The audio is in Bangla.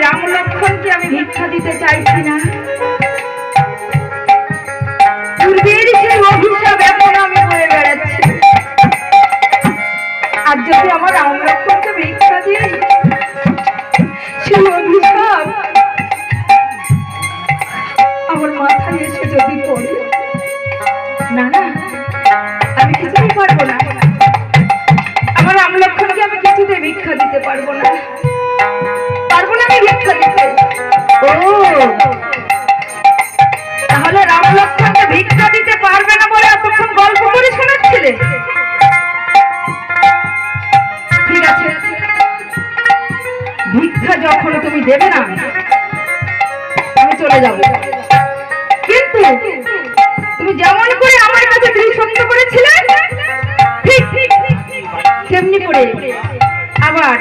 রাম লক্ষ্মণকে আমি ভিক্ষা দিতে চাইছি না, পূর্বের সেই অভিশাপ এখন আমি বয়ে বেড়াচ্ছি। আর যদি আমার রাম লক্ষ্মণকে ভিক্ষা দিই, সেই অভিশাপ আমার মাথায় এসে যদি পড়ে, না না, আমি কিছুই পারবো না। আমার রাম লক্ষ্মণকে আমি কিছুতে ভিক্ষা দিতে পারবো না, পারবো না আমি ভিক্ষা দিতে। ও তাহলে রাম লক্ষ্মণকে ভিক্ষা দিতে পারবে না বলে এতক্ষণ গল্প করে শোনাচ্ছিলে? ঠিক আছে, ভিক্ষা যখন তুমি দেবে না আমি চলে যাব, কিন্তু তুমি যেমন করে আমার কাছে ত্রিসন্ধ করেছিলে ঠিক তেমনি করে আবার